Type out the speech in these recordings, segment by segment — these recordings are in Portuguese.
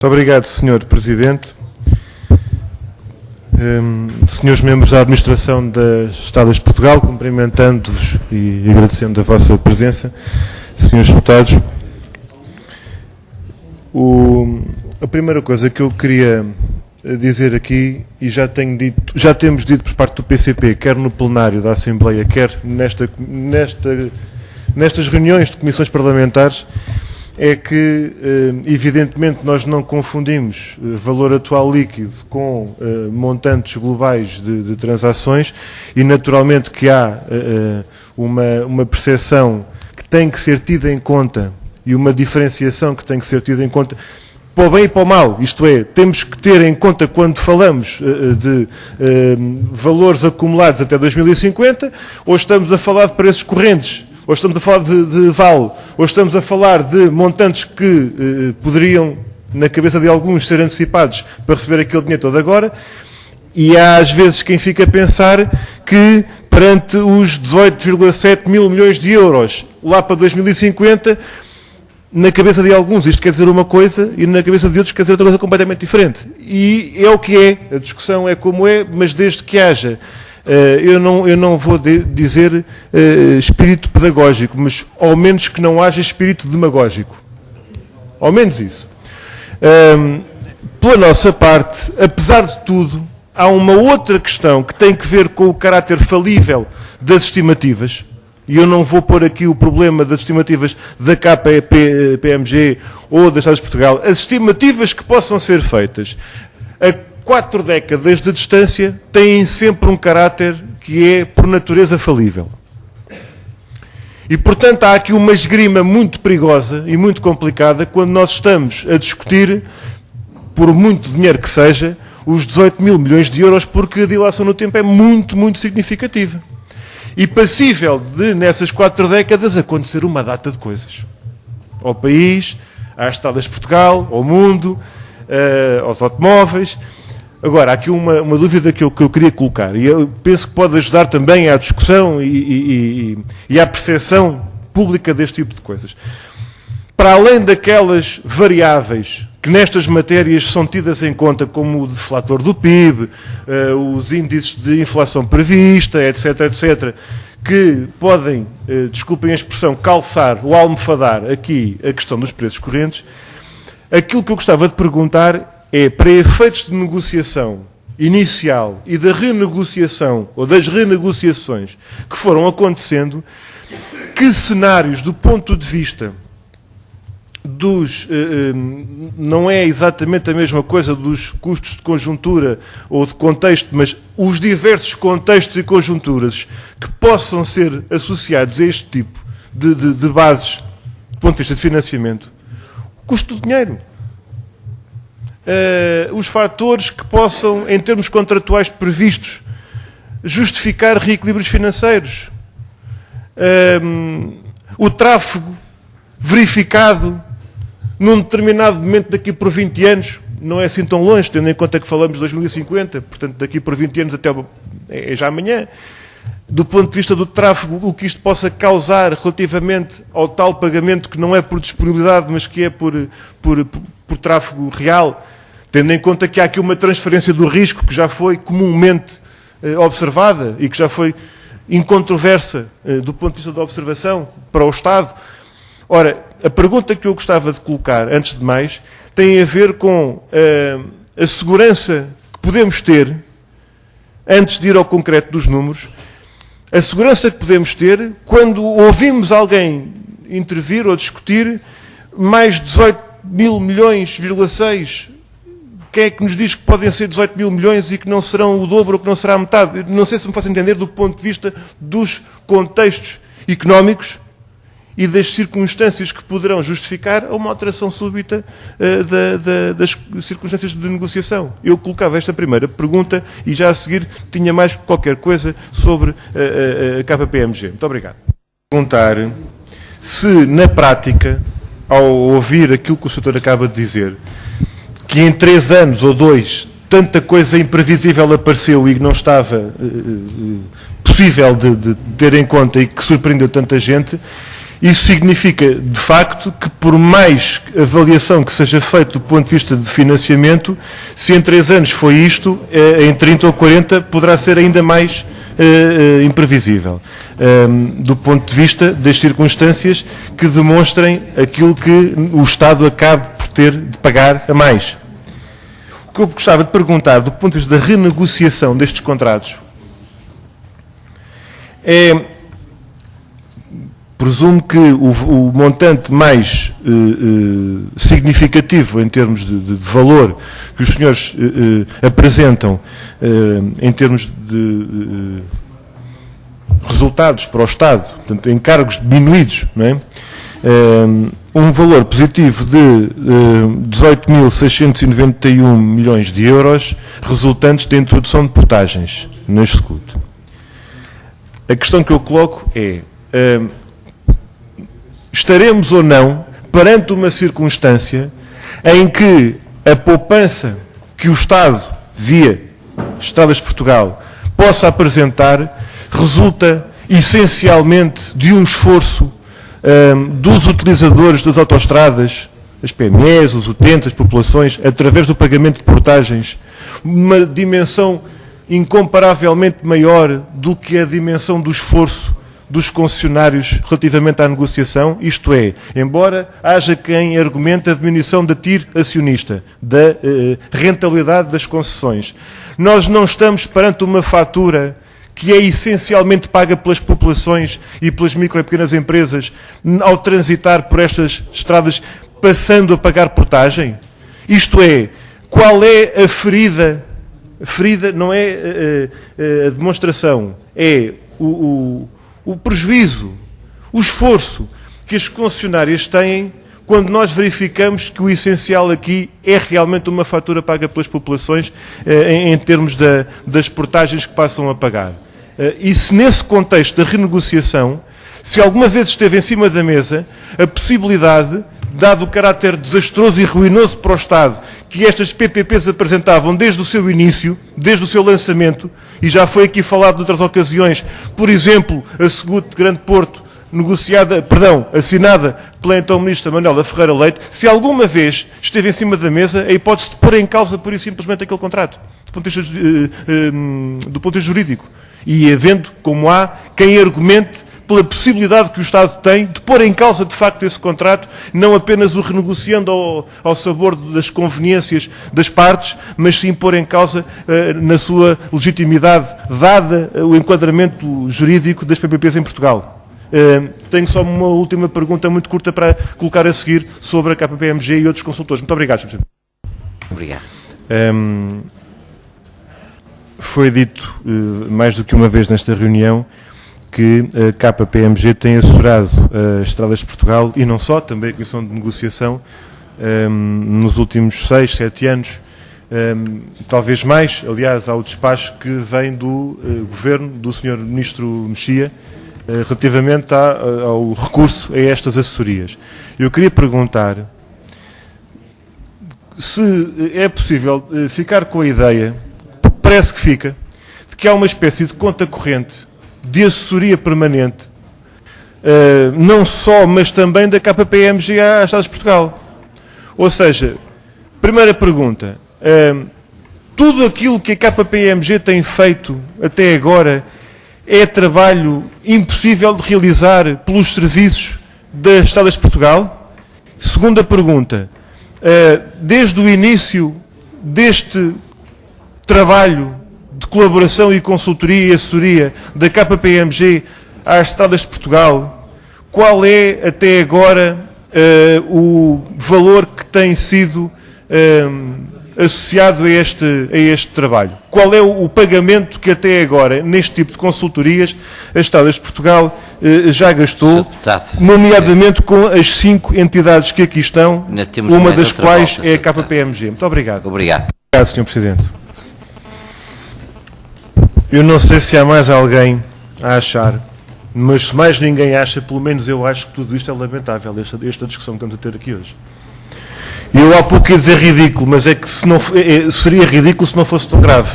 Muito obrigado, Sr. Presidente. Senhores membros da Administração das Estradas de Portugal, cumprimentando-vos e agradecendo a vossa presença. Senhores deputados, a primeira coisa que eu queria dizer aqui, e já temos dito por parte do PCP, quer no plenário da Assembleia, quer nestas reuniões de comissões parlamentares, é que, evidentemente, nós não confundimos valor atual líquido com montantes globais de transações e, naturalmente, que há uma percepção que tem que ser tida em conta e uma diferenciação que tem que ser tida em conta para o bem e para o mal. Isto é, temos que ter em conta quando falamos de valores acumulados até 2050, ou estamos a falar de preços correntes, ou estamos a falar de vale, ou estamos a falar de montantes que poderiam, na cabeça de alguns, ser antecipados para receber aquele dinheiro todo agora, e há às vezes quem fica a pensar que perante os 18,7 mil milhões de euros lá para 2050, na cabeça de alguns isto quer dizer uma coisa e na cabeça de outros quer dizer outra coisa completamente diferente. E é o que é, a discussão é como é, mas desde que haja eu não vou dizer espírito pedagógico, mas ao menos que não haja espírito demagógico. Ao menos isso. Pela nossa parte, apesar de tudo, há uma outra questão que tem que ver com o caráter falível das estimativas, e eu não vou pôr aqui o problema das estimativas da KPMG ou das Estradas de Portugal. As estimativas que possam ser feitas a 4 décadas de distância têm sempre um caráter que é, por natureza, falível. E, portanto, há aqui uma esgrima muito perigosa e muito complicada quando nós estamos a discutir, por muito dinheiro que seja, os 18 mil milhões de euros, porque a dilação no tempo é muito, muito significativa. E passível de, nessas 4 décadas, acontecer uma data de coisas. Ao país, às Estradas de Portugal, ao mundo, aos automóveis. Agora, há aqui uma dúvida que eu queria colocar, e eu penso que pode ajudar também à discussão e à percepção pública deste tipo de coisas. Para além daquelas variáveis que nestas matérias são tidas em conta, como o deflator do PIB, os índices de inflação prevista, etc., etc., que podem, desculpem a expressão, calçar ou almofadar aqui a questão dos preços correntes, aquilo que eu gostava de perguntar é, para efeitos de negociação inicial e da renegociação, ou das renegociações que foram acontecendo, que cenários, do ponto de vista dos... não é exatamente a mesma coisa dos custos de conjuntura ou de contexto, mas os diversos contextos e conjunturas que possam ser associados a este tipo de bases, do ponto de vista de financiamento, o custo do dinheiro. Os fatores que possam, em termos contratuais previstos, justificar reequilíbrios financeiros. O tráfego verificado num determinado momento daqui por 20 anos, não é assim tão longe, tendo em conta que falamos de 2050, portanto daqui por 20 anos até é já amanhã. Do ponto de vista do tráfego, o que isto possa causar relativamente ao tal pagamento que não é por disponibilidade, mas que é por tráfego real, tendo em conta que há aqui uma transferência do risco que já foi comumente observada e que já foi incontroversa do ponto de vista da observação para o Estado. Ora, a pergunta que eu gostava de colocar, antes de mais, tem a ver com a segurança que podemos ter, antes de ir ao concreto dos números, a segurança que podemos ter quando ouvimos alguém intervir ou discutir mais 18 mil milhões,6. Quem é que nos diz que podem ser 18 mil milhões e que não serão o dobro ou que não será a metade? Não sei se me faço entender do ponto de vista dos contextos económicos e das circunstâncias que poderão justificar uma alteração súbita das circunstâncias de negociação. Eu colocava esta primeira pergunta e já a seguir tinha mais qualquer coisa sobre a KPMG. Muito obrigado. Perguntar se, na prática, ao ouvir aquilo que o Sr. acaba de dizer, que em 3 anos ou 2 tanta coisa imprevisível apareceu e que não estava possível de ter em conta e que surpreendeu tanta gente, Isso significa, de facto, que por mais avaliação que seja feita do ponto de vista de financiamento, se em 3 anos foi isto, em 30 ou 40 poderá ser ainda mais imprevisível, do ponto de vista das circunstâncias que demonstrem aquilo que o Estado acabe por ter de pagar a mais. O que eu gostava de perguntar, do ponto de vista da renegociação destes contratos, presumo que o montante mais significativo em termos de valor que os senhores apresentam em termos de resultados para o Estado, portanto, encargos diminuídos, não é? Um valor positivo de 18.691 milhões de euros resultantes da introdução de portagens na SCUT. A questão que eu coloco é: estaremos ou não perante uma circunstância em que a poupança que o Estado, via Estradas de Portugal, possa apresentar, resulta essencialmente de um esforço dos utilizadores das autoestradas, as PMEs, os utentes, as populações, através do pagamento de portagens, uma dimensão incomparavelmente maior do que a dimensão do esforço dos concessionários relativamente à negociação, isto é, embora haja quem argumente a diminuição da TIR acionista, da rentabilidade das concessões, nós não estamos perante uma fatura que é essencialmente paga pelas populações e pelas micro e pequenas empresas ao transitar por estas estradas, passando a pagar portagem? Isto é, qual é a ferida? A ferida não é a demonstração, é o prejuízo, o esforço que as concessionárias têm quando nós verificamos que o essencial aqui é realmente uma fatura paga pelas populações em termos das portagens que passam a pagar. E se nesse contexto da renegociação, se alguma vez esteve em cima da mesa a possibilidade, dado o caráter desastroso e ruinoso para o Estado que estas PPPs apresentavam desde o seu início, desde o seu lançamento, e já foi aqui falado noutras ocasiões, por exemplo, a SCUT de Grande Porto, assinada pela então Ministra Manuela Ferreira Leite, se alguma vez esteve em cima da mesa a hipótese de pôr em causa pura e simplesmente aquele contrato, do ponto de vista jurídico. E havendo, como há, quem argumente pela possibilidade que o Estado tem de pôr em causa, de facto, esse contrato, não apenas o renegociando ao sabor das conveniências das partes, mas sim pôr em causa, na sua legitimidade, dada o enquadramento jurídico das PPPs em Portugal. Tenho só uma última pergunta muito curta para colocar a seguir sobre a KPMG e outros consultores. Muito obrigado, Sr. Presidente. Obrigado. Foi dito mais do que uma vez nesta reunião que a KPMG tem assessorado as Estradas de Portugal e não só, também a Comissão de Negociação, nos últimos 6, 7 anos, talvez mais. Aliás, há o despacho que vem do Governo, do Sr. Ministro Mexia, relativamente ao recurso a estas assessorias. Eu queria perguntar se é possível ficar com a ideia, parece que fica, de que há uma espécie de conta corrente de assessoria permanente, não só, mas também da KPMG às Estradas de Portugal. Ou seja, primeira pergunta, tudo aquilo que a KPMG tem feito até agora é trabalho impossível de realizar pelos serviços das Estradas de Portugal? Segunda pergunta, desde o início deste trabalho de colaboração e consultoria e assessoria da KPMG às Estradas de Portugal, qual é até agora o valor que tem sido associado a este trabalho? Qual é o pagamento que até agora, neste tipo de consultorias, as Estradas de Portugal já gastou, nomeadamente com as 5 entidades que aqui estão, uma das quais é a KPMG? Muito obrigado. Obrigado. Obrigado, Sr. Presidente. Eu não sei se há mais alguém a achar, mas se mais ninguém acha, pelo menos eu acho que tudo isto é lamentável, esta discussão que estamos a ter aqui hoje. Eu há pouco ia dizer ridículo, mas é que seria ridículo se não fosse tão grave.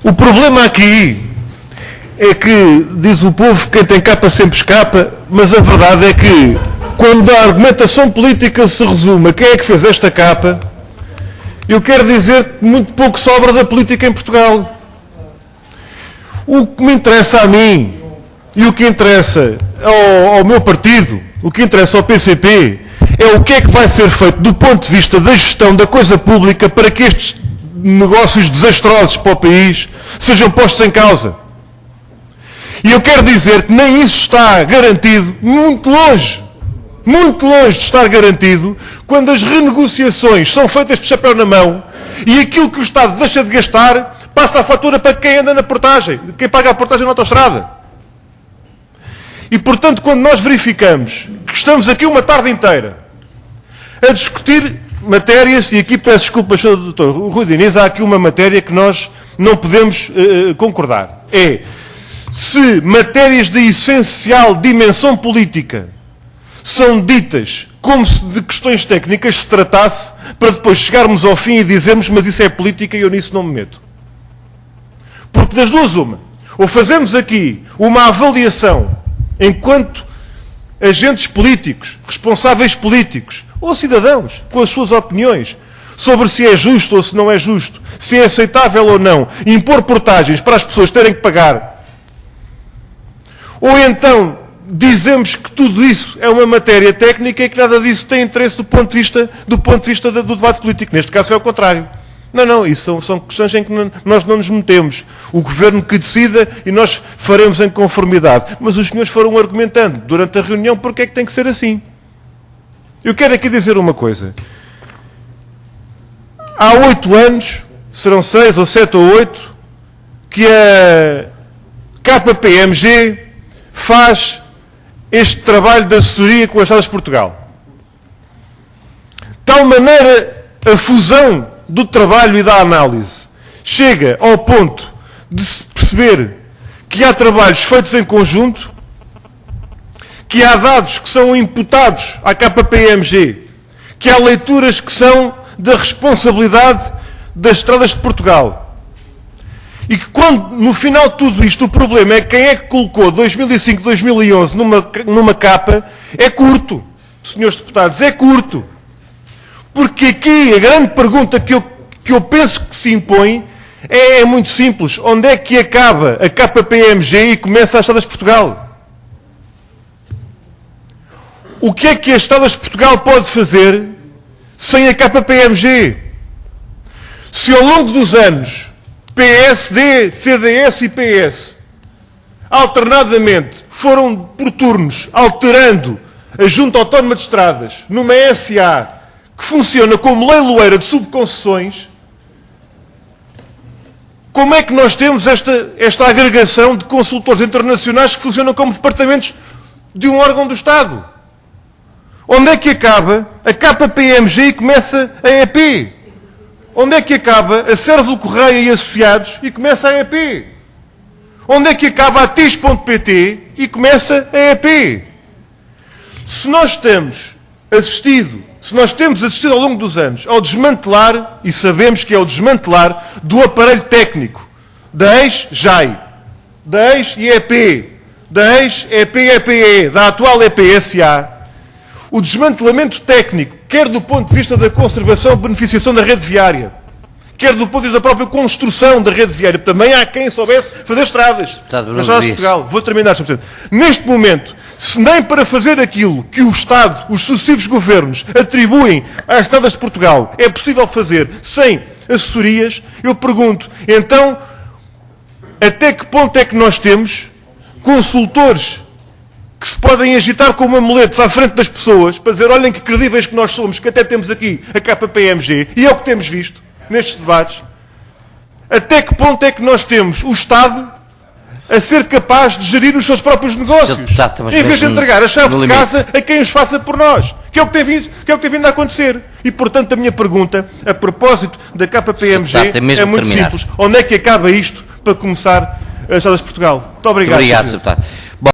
O problema aqui é que, diz o povo, quem tem capa sempre escapa, mas a verdade é que, quando a argumentação política se resume a quem é que fez esta capa, eu quero dizer que muito pouco sobra da política em Portugal. O que me interessa a mim, e o que interessa ao meu partido, o que interessa ao PCP, é o que é que vai ser feito do ponto de vista da gestão da coisa pública para que estes negócios desastrosos para o país sejam postos em causa. E eu quero dizer que nem isso está garantido, muito longe de estar garantido, quando as renegociações são feitas de chapéu na mão e aquilo que o Estado deixa de gastar passa a fatura para quem anda na portagem, quem paga a portagem na autoestrada. E, portanto, quando nós verificamos que estamos aqui uma tarde inteira a discutir matérias, e aqui peço desculpas, Sr. Dr. Rui Diniz, há aqui uma matéria que nós não podemos concordar. É, se matérias de essencial dimensão política são ditas como se de questões técnicas se tratasse, para depois chegarmos ao fim e dizermos, mas isso é política e eu nisso não me meto. Porque das duas uma, ou fazemos aqui uma avaliação enquanto agentes políticos, responsáveis políticos, ou cidadãos, com as suas opiniões, sobre se é justo ou se não é justo, se é aceitável ou não, impor portagens para as pessoas terem que pagar. Ou então dizemos que tudo isso é uma matéria técnica e que nada disso tem interesse do ponto de vista do debate político. Neste caso é o contrário. Não, isso são questões em que nós não nos metemos. O Governo que decida e nós faremos em conformidade. Mas os senhores foram argumentando durante a reunião porque é que tem que ser assim. Eu quero aqui dizer uma coisa. Há 8 anos, serão 6 ou 7 ou 8, que a KPMG faz este trabalho de assessoria com as Estradas de Portugal. De tal maneira, a fusão do trabalho e da análise chega ao ponto de se perceber que há trabalhos feitos em conjunto, que há dados que são imputados à KPMG, que há leituras que são da responsabilidade das Estradas de Portugal. E que quando, no final de tudo isto, o problema é quem é que colocou 2005, 2011 numa capa, é curto, senhores deputados, é curto. Porque aqui a grande pergunta que eu penso que se impõe é muito simples. Onde é que acaba a KPMG e começa as Estradas de Portugal? O que é que as Estradas de Portugal pode fazer sem a KPMG? Se ao longo dos anos PSD, CDS e PS alternadamente foram por turnos alterando a Junta Autónoma de Estradas numa SA que funciona como leiloeira de subconcessões, como é que nós temos esta agregação de consultores internacionais que funcionam como departamentos de um órgão do Estado? Onde é que acaba a KPMG e começa a EP? Onde é que acaba a Sérvulo Correia e Associados e começa a EP? Onde é que acaba a TIS.pt e começa a EP? Se nós temos assistido ao longo dos anos ao desmantelar, e sabemos que é o desmantelar, do aparelho técnico, da ex-JAI, da ex-IEP, da ex-EP-EPE, da atual EPSA, o desmantelamento técnico, quer do ponto de vista da conservação e beneficiação da rede viária, quer do ponto de vista da própria construção da rede viária. Também há quem soubesse fazer estradas. Nas Estradas de Portugal. Vou terminar, Sr. Presidente. Neste momento, se nem para fazer aquilo que o Estado, os sucessivos governos, atribuem às Estradas de Portugal é possível fazer sem assessorias, eu pergunto, então, até que ponto é que nós temos consultores que se podem agitar como amuletos à frente das pessoas para dizer, olhem que credíveis que nós somos, que até temos aqui a KPMG, e é o que temos visto nestes debates. Até que ponto é que nós temos o Estado a ser capaz de gerir os seus próprios negócios, em vez de entregar a chave de casa a quem os faça por nós, que é o que tem vindo a acontecer. E, portanto, a minha pergunta, a propósito da KPMG, é muito simples. Onde é que acaba isto para começar as Estradas de Portugal? Muito obrigado. Muito obrigado, Sr. Deputado.